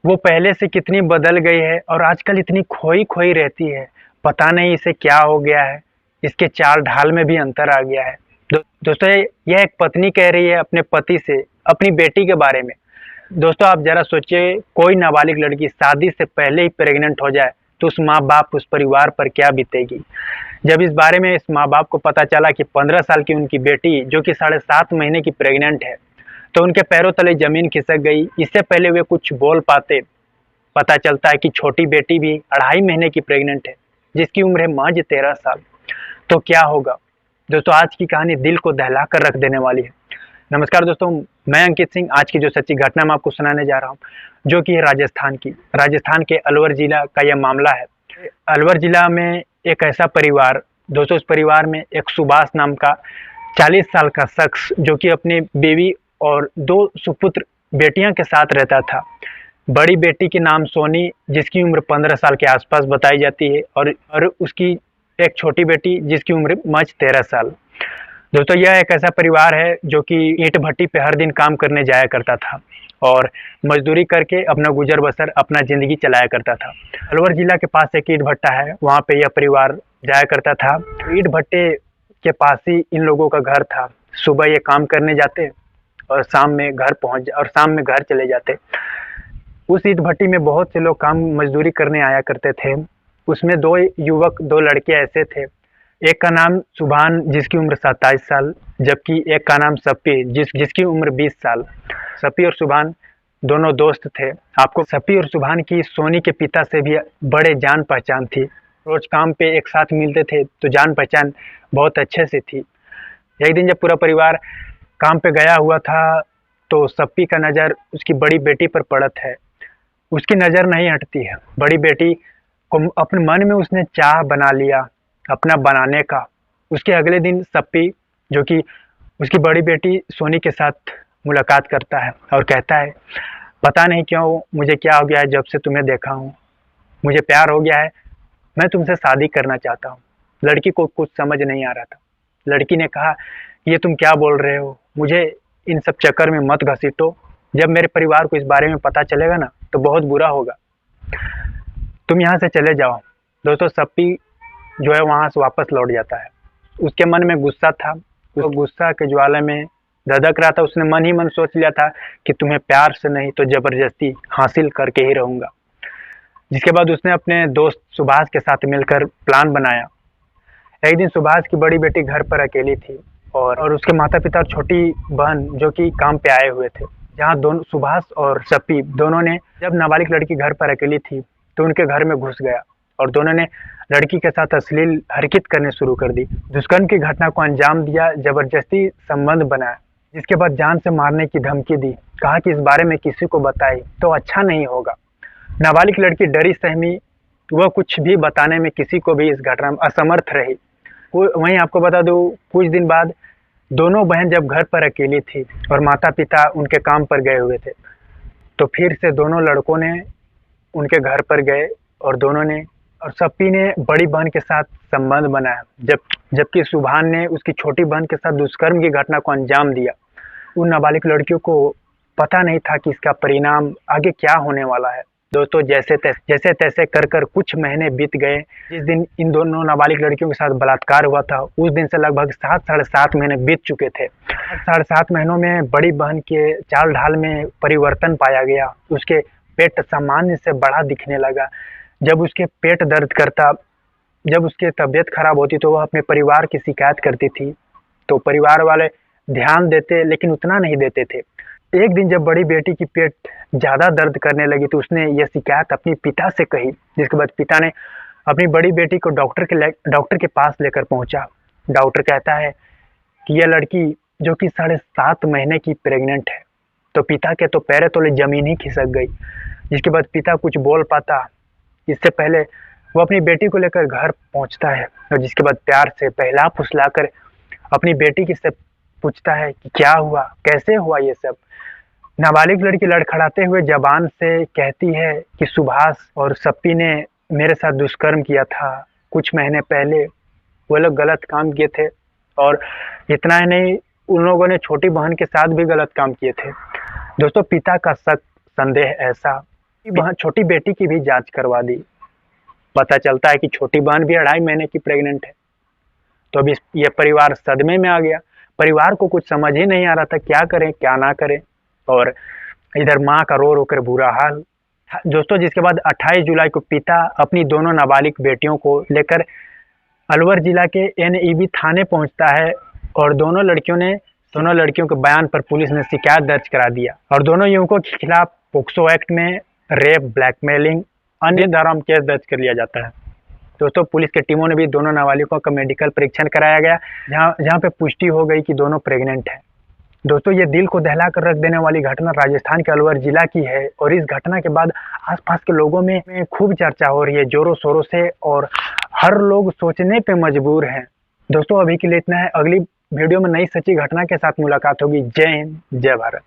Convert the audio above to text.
वो पहले से कितनी बदल गई है और आजकल इतनी खोई खोई रहती है। पता नहीं इसे क्या हो गया है। इसके चाल ढाल में भी अंतर आ गया है। दोस्तों, यह एक पत्नी कह रही है अपने पति से अपनी बेटी के बारे में। दोस्तों, आप जरा सोचिए, कोई नाबालिग लड़की शादी से पहले ही प्रेग्नेंट हो जाए तो उस माँ बाप उस परिवार पर क्या बीतेगी। जब इस बारे में इस माँ बाप को पता चला कि 15 साल की उनकी बेटी जो कि 7.5 महीने की प्रेग्नेंट है, तो उनके पैरों तले जमीन खिसक गई। इससे पहले वे कुछ बोल पाते, पता चलता है कि छोटी बेटी भी 2.5 महीने की प्रेग्नेंट है, जिसकी उम्र है महज 13 साल। तो क्या होगा। दोस्तों, आज की कहानी दिल को दहला कर रख देने वाली है। नमस्कार दोस्तों, मैं अंकित सिंह आज की जो सच्ची घटना मैं आपको सुनाने जा रहा हूँ, जो कि है राजस्थान के अलवर जिला का यह मामला है। अलवर जिला में एक ऐसा परिवार, दोस्तों, उस परिवार में एक सुभाष नाम का 40 साल का शख्स, जो कि अपनी बीवी और 2 सुपुत्र बेटियां के साथ रहता था। बड़ी बेटी के नाम सोनी, जिसकी उम्र 15 साल के आसपास बताई जाती है, और उसकी एक छोटी बेटी जिसकी उम्र महज 13 साल। दोस्तों, यह एक ऐसा परिवार है जो कि ईंट भट्टी पे हर दिन काम करने जाया करता था और मजदूरी करके अपना गुजर बसर, अपना जिंदगी चलाया करता था। अलवर जिला के पास एक ईंट भट्टा है, वहाँ पे यह परिवार जाया करता था। ईंट भट्टे के पास ही इन लोगों का घर था। सुबह ये काम करने जाते और शाम में घर चले जाते। उस ईंट भट्टी में बहुत से लोग काम मजदूरी करने आया करते थे। उसमें 2 युवक, 2 लड़के ऐसे थे। एक का नाम सुभान, जिसकी उम्र 27 साल, जबकि एक का नाम सप्पी, जिसकी उम्र 20 साल। सप्पी और सुभान दोनों दोस्त थे। आपको सप्पी और सुभान की सोनी के पिता से भी बड़े जान पहचान थी। रोज काम पे एक साथ मिलते थे, तो जान पहचान बहुत अच्छे से थी। एक दिन जब पूरा परिवार काम पे गया हुआ था, तो सप्पी का नज़र उसकी बड़ी बेटी पर पड़त है। उसकी नज़र नहीं हटती है। बड़ी बेटी को अपने मन में उसने चाह बना लिया अपना बनाने का। उसके अगले दिन सप्पी, जो कि उसकी बड़ी बेटी सोनी के साथ मुलाकात करता है और कहता है, पता नहीं क्यों मुझे क्या हो गया है, जब से तुम्हें देखा हूँ मुझे प्यार हो गया है। मैं तुमसे शादी करना चाहता हूँ। लड़की को कुछ समझ नहीं आ रहा था। लड़की ने कहा, ये तुम क्या बोल रहे हो, मुझे इन सब चक्कर में मत घसीटो। जब मेरे परिवार को इस बारे में पता चलेगा ना, तो बहुत बुरा होगा। तुम यहाँ से चले जाओ। दोस्तों, सप्पी जो है वहाँ से वापस लौट जाता है। उसके मन में गुस्सा था। वो गुस्सा के ज्वाला में धधक रहा था। उसने मन ही मन सोच लिया था कि तुम्हें प्यार से नहीं तो जबरदस्ती हासिल करके ही रहूंगा। जिसके बाद उसने अपने दोस्त सुभाष के साथ मिलकर प्लान बनाया। एक दिन सुभाष की बड़ी बेटी घर पर अकेली थी और उसके माता पिता और छोटी बहन जो कि काम पे आए हुए थे। जहाँ दोनों सुभाष और सप्पी दोनों ने, जब नाबालिग लड़की घर पर अकेली थी, तो उनके घर में घुस गया और दोनों ने लड़की के साथ अश्लील हरकत करने शुरू कर दी। दुष्कर्म की घटना को अंजाम दिया, जबरदस्ती संबंध बनाया, जिसके बाद जान से मारने की धमकी दी। कहा कि इस बारे में किसी को बताए तो अच्छा नहीं होगा। नाबालिग लड़की डरी सहमी, वह कुछ भी बताने में किसी को भी इस घटना में असमर्थ रही। वहीं आपको बता दूं, कुछ दिन बाद दोनों बहन जब घर पर अकेली थी और माता पिता उनके काम पर गए हुए थे, तो फिर से दोनों लड़कों ने उनके घर पर गए और सप्पी ने बड़ी बहन के साथ संबंध बनाया, जबकि सुभान ने उसकी छोटी बहन के साथ दुष्कर्म की घटना को अंजाम दिया। उन नाबालिग लड़कियों को पता नहीं था कि इसका परिणाम आगे क्या होने वाला है। दोस्तों, जैसे तैसे कर कुछ महीने बीत गए। जिस दिन इन दोनों नाबालिग लड़कियों के साथ बलात्कार हुआ था, उस दिन से लगभग 7 साढ़े 7 महीने बीत चुके थे। 7 महीनों में बड़ी बहन के चाल ढाल में परिवर्तन पाया गया। उसके पेट सामान्य से बड़ा दिखने लगा। जब उसके पेट दर्द करता, जब उसकी तबीयत खराब होती, तो वह अपने परिवार की शिकायत करती थी। तो परिवार वाले ध्यान देते, लेकिन उतना नहीं देते थे। एक दिन जब बड़ी बेटी की पेट ज़्यादा दर्द करने लगी, तो उसने यह शिकायत अपने पिता से कही। जिसके बाद पिता ने अपनी बड़ी बेटी को डॉक्टर के पास लेकर पहुंचा। डॉक्टर कहता है कि यह लड़की जो कि 7.5 महीने की प्रेग्नेंट है। तो पिता के तो पैरों तले जमीन ही खिसक गई। जिसके बाद पिता कुछ बोल पाता, इससे पहले वो अपनी बेटी को लेकर घर पहुंचता है और जिसके बाद प्यार से बहला फुसला कर अपनी बेटी की से पूछता है कि क्या हुआ, कैसे हुआ ये सब। नाबालिग लड़की लड़खड़ाते हुए जबान से कहती है कि सुभाष और सप्पी ने मेरे साथ दुष्कर्म किया था। कुछ महीने पहले वो लोग गलत काम किए थे और इतना ही नहीं, उन लोगों ने छोटी बहन के साथ भी गलत काम किए थे। दोस्तों, पिता का शक, संदेह ऐसा बहन छोटी बेटी की भी जांच करवा दी। पता चलता है कि छोटी बहन भी 2.5 महीने की प्रेग्नेंट है। तो अभी ये परिवार सदमे में आ गया। परिवार को कुछ समझ ही नहीं आ रहा था क्या करें क्या ना करें। और इधर माँ का रो रो कर बुरा हाल। दोस्तों जिसके बाद 28 जुलाई को पिता अपनी दोनों नाबालिग बेटियों को लेकर अलवर जिला के एनईबी थाने पहुंचता है और दोनों लड़कियों के बयान पर पुलिस ने शिकायत दर्ज करा दिया और दोनों युवकों के खिलाफ पोक्सो एक्ट में रेप, ब्लैकमेलिंग, अन्य धारा में केस दर्ज कर लिया जाता है। दोस्तों पुलिस की टीमों ने भी दोनों नाबालिगों का मेडिकल परीक्षण कराया गया, जहां पे पुष्टि हो गई कि दोनों प्रेग्नेंट हैं। दोस्तों ये दिल को दहला कर रख देने वाली घटना राजस्थान के अलवर जिला की है और इस घटना के बाद आसपास के लोगों में खूब चर्चा हो रही है जोरों शोरों से और हर लोग सोचने पे मजबूर हैं। दोस्तों अभी के लिए इतना है, अगली वीडियो में नई सच्ची घटना के साथ मुलाकात होगी। जय हिंद, जय भारत।